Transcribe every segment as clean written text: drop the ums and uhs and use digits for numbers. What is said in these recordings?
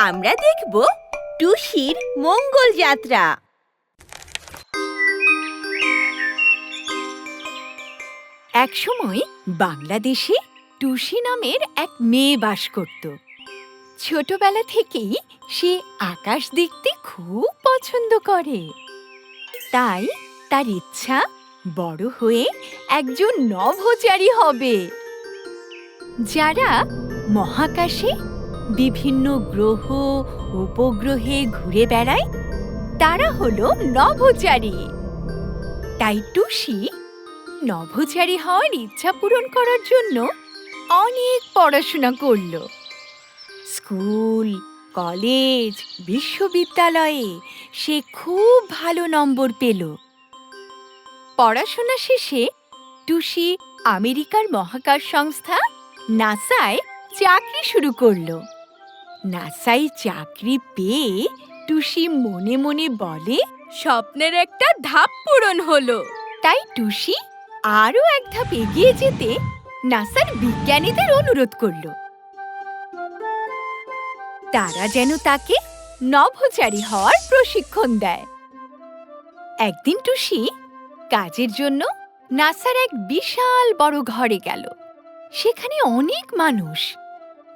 আমরা দেখব টুসির মঙ্গল যাত্রা। একসময় বাংলাদেশে টুসি নামের এক মেয়ে বাস করত। ছোটবেলা থেকেই সে আকাশ দেখতে খুব পছন্দ করে। তাই তার ইচ্ছা বড় হয়ে একজন নভোচারী হবে, যারা মহাকাশে বিভিন্ন গ্রহ উপগ্রহে ঘুরে বেড়ায় তারা হলো নভোচারী। তাই টুসি নভোচারী হওয়ার ইচ্ছা পূরণ করার জন্য অনেক পড়াশোনা করল। স্কুল, কলেজ, বিশ্ববিদ্যালয়ে সে খুব ভালো নম্বর পেল। পড়াশোনা শেষে টুসি আমেরিকার মহাকাশ সংস্থা নাসায় চাকরি শুরু করল। নাসায় চাকরি পেয়ে টুসি মনে মনে বলে, স্বপ্নের একটা ধাপ পূরণ হলো। তাই টুসি আরও এক ধাপ এগিয়ে যেতে নাসার বিজ্ঞানীদের অনুরোধ করল তারা যেন তাকে নভোচারী হওয়ার প্রশিক্ষণ দেয়। একদিন টুসি কাজের জন্য নাসার এক বিশাল বড় ঘরে গেল। সেখানে অনেক মানুষ।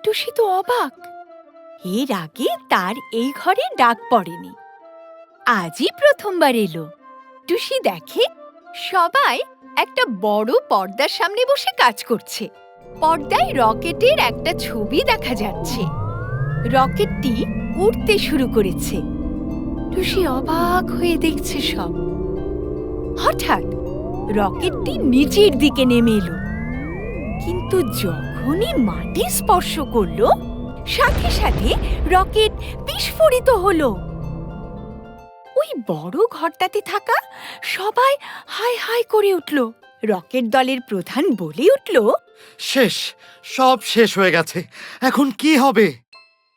টুসি তো অবাক, এর আগে তার এই ঘরে ডাক পড়েনি। আজই প্রথমবার এলো। টুসি দেখে সবাই একটা বড় পর্দার সামনে বসে কাজ করছে। পর্দায় রকেটের একটা ছবি দেখা যাচ্ছে। রকেটটি উড়তে শুরু করেছে। টুসি অবাক হয়ে দেখছে সব। হঠাৎ রকেটটি নিচের দিকে নেমে এলো, কিন্তু যখনই মাটি স্পর্শ করলো সাথে সাথে রকেট বিস্ফোরিত হলো। ওই বড় ঘরটাতে থাকা সবাই হাই হাই করে উঠল। রকেট দলের প্রধান বলে উঠল, শেষ, সব শেষ হয়ে গেছে, এখন কি হবে?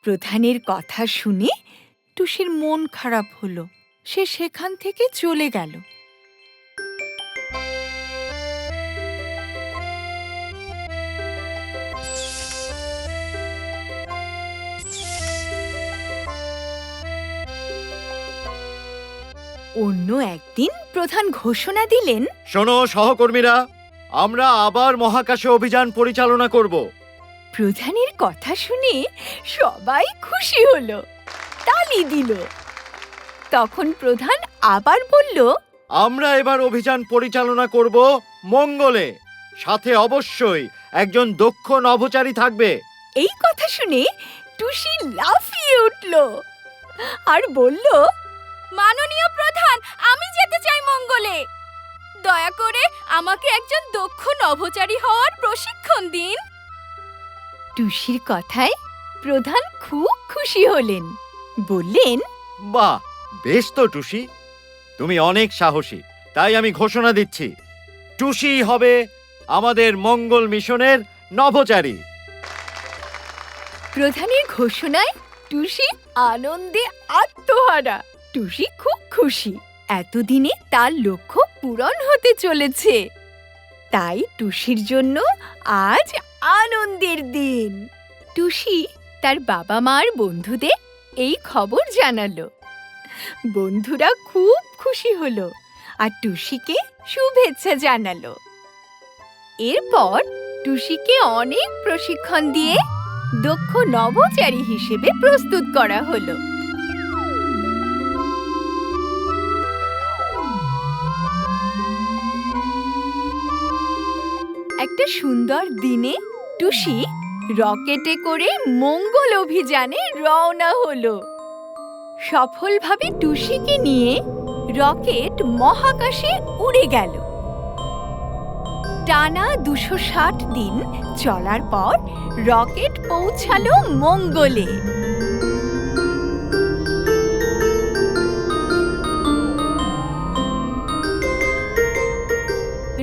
প্রধানের কথা শুনে টুসির মন খারাপ হলো। সে সেখান থেকে চলে গেল। অন্য একদিন প্রধান ঘোষণা দিলেন, শোনো সহকর্মীরা, আমরা আবার মহাকাশে অভিযান পরিচালনা করব। প্রধানের কথা শুনে সবাই খুশি হলো, তালি দিল। তখন প্রধান আবার বলল, আমরা এবার অভিযান পরিচালনা করব মঙ্গলে। সাথে অবশ্যই একজন দক্ষ নভোচারী থাকবে। এই কথা শুনে টুসি লাফিয়ে উঠল আর বলল, মাননীয় প্রধান, আমি যেতে চাই মঙ্গলে। দয়া করে আমাকে একজন দক্ষ নভোচারী হওয়ার প্রশিক্ষণ দিন। টুসির কথায় প্রধান খুব খুশি হলেন। বললেন, বাহ, বেশ তো টুসি, তুমি অনেক সাহসী। তাই আমি ঘোষণা দিচ্ছি, টুসি হবে আমাদের মঙ্গল মিশনের নভোচারী। প্রধানের ঘোষণায় টুসি আনন্দে আত্মহারা। টুসি খুব খুশি, এতদিনে তার লক্ষ্য পূরণ হতে চলেছে। তাই টুসির জন্য আজ আনন্দের দিন। টুসি তার বাবা মার বন্ধুদের এই খবর জানালো। বন্ধুরা খুব খুশি হলো আর টুসিকে শুভেচ্ছা জানালো। এরপর টুসিকে অনেক প্রশিক্ষণ দিয়ে দক্ষ নভোচারী হিসেবে প্রস্তুত করা হলো। একটা সুন্দর দিনে টুসি রকেটে করে মঙ্গল অভিযানে রওনা হলো। সফলভাবে টুসিকে নিয়ে রকেট মহাকাশে উড়ে গেল। টানা ২৬০ দিন চলার পর রকেট পৌঁছালো মঙ্গলে।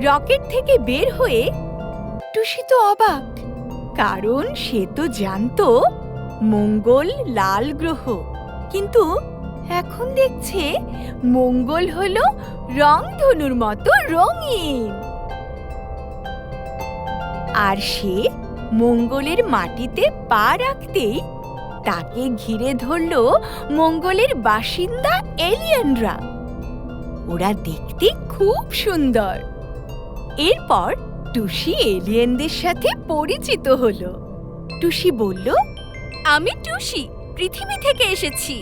রকেট থেকে বের হয়ে টুসি তো অবাক, কারণ সে তো জানতো মঙ্গল লাল গ্রহ, কিন্তু এখন দেখছে মঙ্গল হলো রংধনুর মতো রঙিন। আর সে মঙ্গলের মাটিতে পা রাখতেই তাকে ঘিরে ধরল মঙ্গলের বাসিন্দা এলিয়েনরা। ওরা দেখতে খুব সুন্দর। এরপর টুসি এলিয়েনদের সাথে পরিচিত হলো। টুসি বলল, আমি টুসি, পৃথিবী থেকে এসেছি।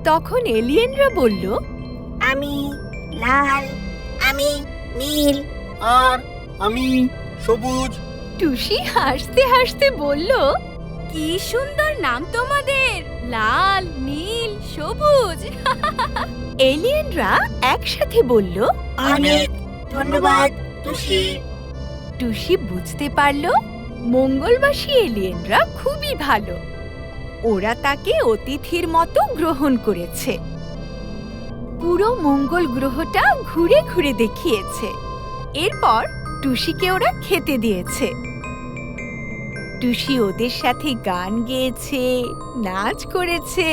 তখন এলিয়েনরা বলল, আমি লাল, আমি নীল, আর আমি সবুজ। টুসি হাসতে হাসতে বলল, কি সুন্দর নাম তোমাদের, লাল, নীল, সবুজ। এলিয়েনরা একসাথে বলল, অনেক ধন্যবাদ টুসি। টুসি বুঝতে পারল মঙ্গলবাসী এলিয়েনরা খুবই ভালো। ওরা তাকে অতিথির মতো গ্রহণ করেছে। পুরো মঙ্গল গ্রহটা ঘুরে ঘুরে দেখিয়েছে। এরপর টুসিকে ওরা খেতে দিয়েছে। টুসি ওদের সাথে গান গেয়েছে, নাচ করেছে,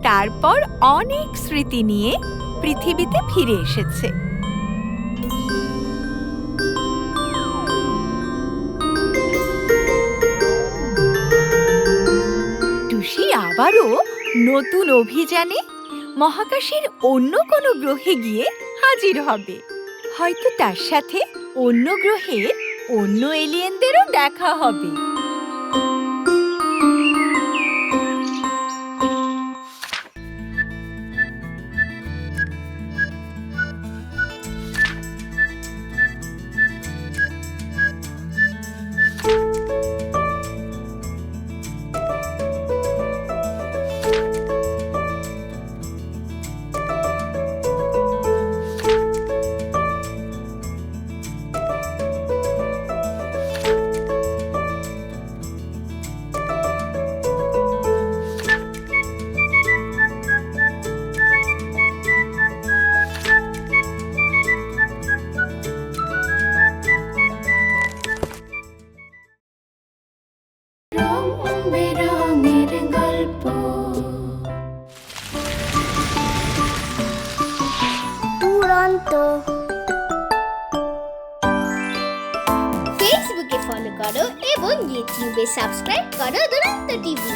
তারপর অনেক স্মৃতি নিয়ে পৃথিবীতে ফিরে এসেছে। টুসি আবারও নতুন অভিযানে মহাকাশের অন্য কোনো গ্রহে গিয়ে হাজির হবে। হয়তো তার সাথে অন্য গ্রহের অন্য এলিয়েনদেরও দেখা হবে। দুরন্ত। ফেসবুকে ফলো করো এবং ইউটিউবে সাবস্ক্রাইব করো দুরন্ত টিভি।